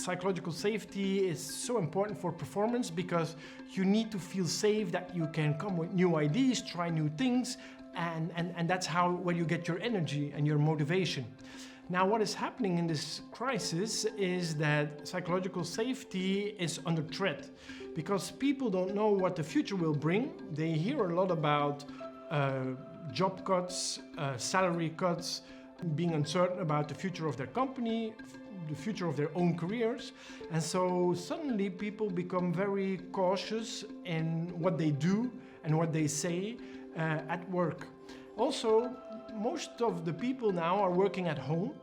psychological safety is so important for performance because you need to feel safe that you can come with new ideas, try new things, and that's where you get your energy and your motivation. Now, what is happening in this crisis is that psychological safety is under threat because people don't know what the future will bring. They hear a lot about job cuts, salary cuts, being uncertain about the future of their company, the future of their own careers. And so suddenly people become very cautious in what they do and what they say at work. Also, most of the people now are working at home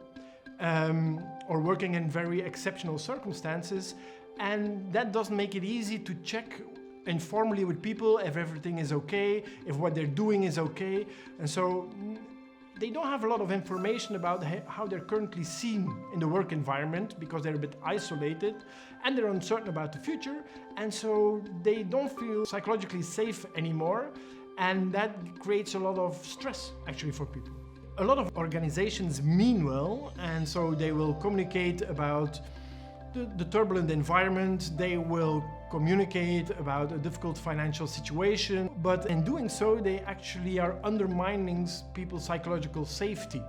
or working in very exceptional circumstances, and that doesn't make it easy to check informally with people if everything is okay, if what they're doing is okay. And so they don't have a lot of information about how they're currently seen in the work environment because they're a bit isolated and they're uncertain about the future, and so they don't feel psychologically safe anymore, and that creates a lot of stress actually for people. A lot of organizations mean well, and so they will communicate about the turbulent environment, they will communicate about a difficult financial situation, but in doing so they actually are undermining people's psychological safety.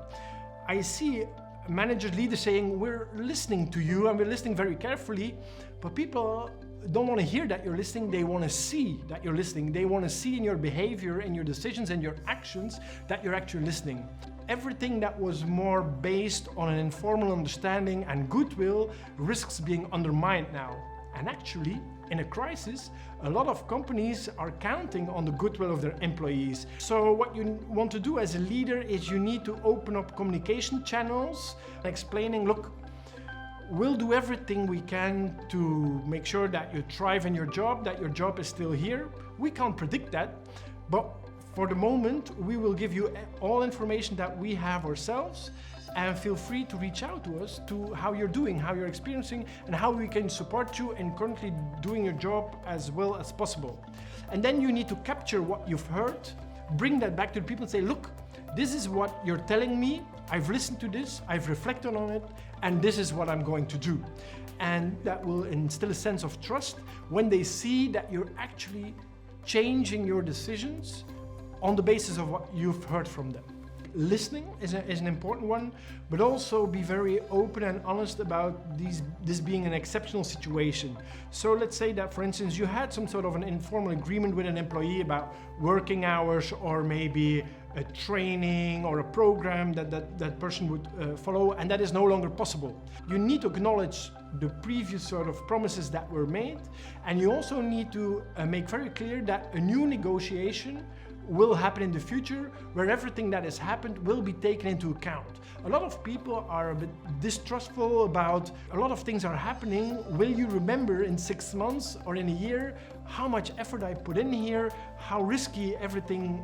I see managers, leaders saying, we're listening to you and we're listening very carefully, but people don't want to hear that you're listening, they want to see that you're listening. They want to see in your behavior, in your decisions and your actions that you're actually listening. Everything that was more based on an informal understanding and goodwill risks being undermined now. And actually, in a crisis, a lot of companies are counting on the goodwill of their employees. So what you want to do as a leader is you need to open up communication channels, explaining, look, we'll do everything we can to make sure that you thrive in your job, that your job is still here. We can't predict that, but for the moment, we will give you all information that we have ourselves, and feel free to reach out to us to how you're doing, how you're experiencing, and how we can support you in currently doing your job as well as possible. And then you need to capture what you've heard, bring that back to the people and say, look, this is what you're telling me, I've listened to this, I've reflected on it, and this is what I'm going to do. And that will instill a sense of trust when they see that you're actually changing your decisions on the basis of what you've heard from them. Listening is an important one, but also be very open and honest about this being an exceptional situation. So let's say that, for instance, you had some sort of an informal agreement with an employee about working hours or maybe a training or a program that person would follow, and that is no longer possible. You need to acknowledge the previous sort of promises that were made, and you also need to make very clear that a new negotiation will happen in the future where everything that has happened will be taken into account. A lot of people are a bit distrustful about a lot of things are happening. Will you remember in 6 months or in a year how much effort I put in here, how risky everything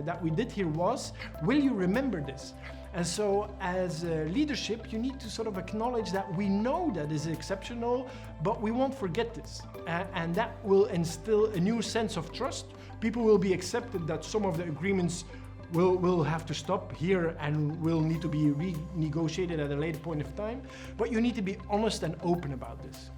that we did here was? Will you remember this? And so as leadership, you need to sort of acknowledge that we know that is exceptional, but we won't forget this. And that will instill a new sense of trust. People will be accepted that some of the agreements will have to stop here and will need to be renegotiated at a later point of time. But you need to be honest and open about this.